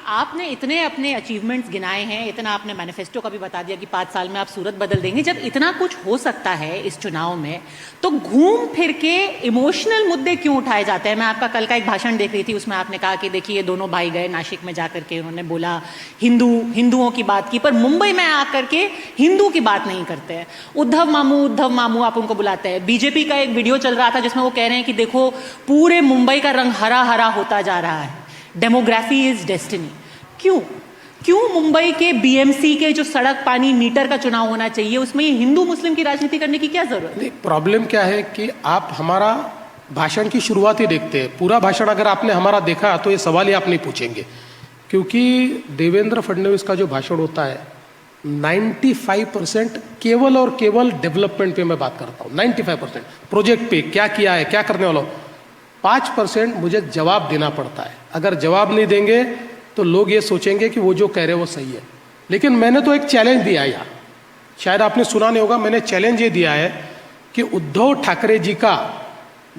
आपने इतने अपने अचीवमेंट्स गिनाए हैं, इतना आपने मैनिफेस्टो का भी बता दिया कि 5 साल में आप सूरत बदल देंगे। जब इतना कुछ हो सकता है इस चुनाव में, तो घूम फिर के इमोशनल मुद्दे क्यों उठाए जाते हैं? मैं आपका कल का एक भाषण देख रही थी, उसमें आपने कहा कि देखिए, ये दोनों भाई गए नासिक में जाकर के, उन्होंने बोला हिंदुओं की बात की, पर मुंबई में आकर के हिंदू की बात नहीं करते हैं। उद्धव मामू आप उनको बुलाते हैं। बीजेपी का एक वीडियो चल रहा था जिसमें वो कह रहे हैं कि देखो, पूरे मुंबई का रंग हरा हरा होता जा रहा है, डेमोग्राफी इज डेस्टिनी। क्यों मुंबई के बीएमसी के जो सड़क पानी मीटर का चुनाव होना चाहिए, उसमें ये हिंदू मुस्लिम की राजनीति करने की क्या जरूरत है? प्रॉब्लम क्या है कि आप हमारा भाषण की शुरुआत ही देखते हैं। पूरा भाषण अगर आपने हमारा देखा तो ये सवाल ही आप नहीं पूछेंगे, क्योंकि देवेंद्र फडणवीस का जो भाषण होता है 95% केवल और केवल डेवलपमेंट पे मैं बात करता हूँ। 95% प्रोजेक्ट पे क्या किया है, क्या करने वाला हूँ। 5% मुझे जवाब देना पड़ता है। अगर जवाब नहीं देंगे तो लोग ये सोचेंगे कि वो जो कह रहे हैं वो सही है। लेकिन मैंने तो एक चैलेंज दिया है यहाँ, शायद आपने सुना नहीं होगा। मैंने चैलेंज ये दिया है कि उद्धव ठाकरे जी का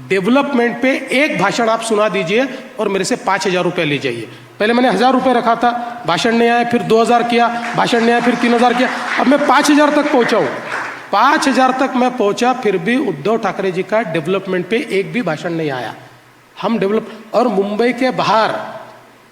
डेवलपमेंट पे एक भाषण आप सुना दीजिए और मेरे से 5,000 रुपये ले जाइए। पहले मैंने 1,000 रुपये रखा था, भाषण नहीं आया, फिर 2,000 किया, भाषण नहीं आया, फिर 3,000 किया, अब मैं 5,000 तक पहुंचा हूँ। 5,000 तक मैं पहुंचा, फिर भी उद्धव ठाकरे जी का डेवलपमेंट पे एक भी भाषण नहीं आया। हम डेवलप, और मुंबई के बाहर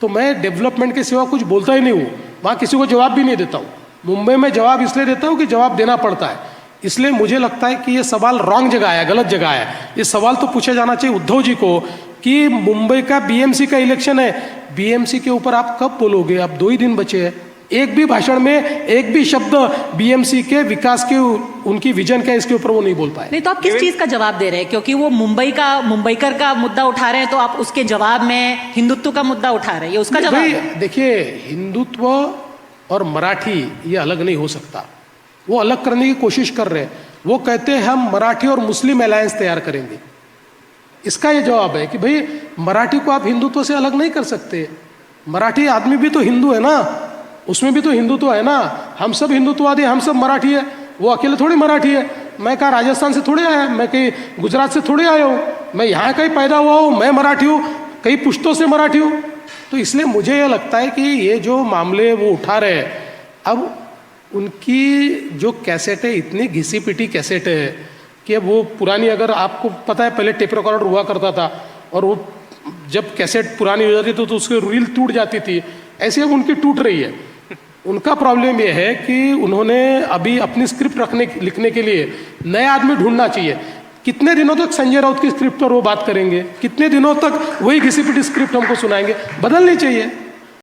तो मैं डेवलपमेंट के सिवा कुछ बोलता ही नहीं हूँ, वहाँ किसी को जवाब भी नहीं देता हूँ। मुंबई में जवाब इसलिए देता हूँ कि जवाब देना पड़ता है। इसलिए मुझे लगता है कि ये सवाल रॉन्ग जगह आया, गलत जगह आया। ये सवाल तो पूछा जाना चाहिए उद्धव जी को कि मुंबई का बीएमसी का इलेक्शन है, बीएमसी के ऊपर आप कब बोलोगे? अब 2 ही दिन बचे हैं। एक भी भाषण में एक भी शब्द बीएमसी के विकास के, उनकी विजन क्या, इसके ऊपर वो नहीं बोल पाए। नहीं तो आप किस चीज का जवाब दे रहे हैं? क्योंकि वो मुंबईकर का मुद्दा उठा रहे हैं, तो आप उसके जवाब में हिंदुत्व का मुद्दा उठा रहे हैं, ये उसका जवाब है? देखिए, हिंदुत्व और मराठी ये अलग नहीं हो सकता। वो अलग करने की कोशिश कर रहे हैं। वो कहते हैं हम मराठी और मुस्लिम अलायंस तैयार करेंगे। इसका ये जवाब है कि भाई, मराठी को आप हिंदुत्व से अलग नहीं कर सकते। मराठी आदमी भी तो हिंदू है ना, उसमें भी तो हिंदुत्व है ना। हम सब हिंदुत्ववादी, हम सब मराठी है, वो अकेले थोड़ी मराठी है। मैं कहा राजस्थान से थोड़े आया, मैं कहीं गुजरात से थोड़े आया हूँ, मैं यहाँ कहीं पैदा हुआ हूँ, मैं मराठी हूँ, कई पुश्तों से मराठी हूँ। तो इसलिए मुझे ये लगता है कि ये जो मामले वो उठा रहे हैं, अब उनकी जो कैसेट है इतनी घिसी पिटी कैसेट है कि वो पुरानी, अगर आपको पता है पहले टेप रिकॉर्डर हुआ करता था और वो जब कैसेट पुरानी हो जाती तो उसकी रील टूट जाती थी, ऐसे अब उनकी टूट रही है। उनका प्रॉब्लम ये है कि उन्होंने अभी अपनी स्क्रिप्ट लिखने के लिए नया आदमी ढूंढना चाहिए। कितने दिनों तक संजय राउत की स्क्रिप्ट पर वो बात करेंगे? कितने दिनों तक वही घिसी पिटी स्क्रिप्ट हमको सुनाएंगे? बदलनी चाहिए।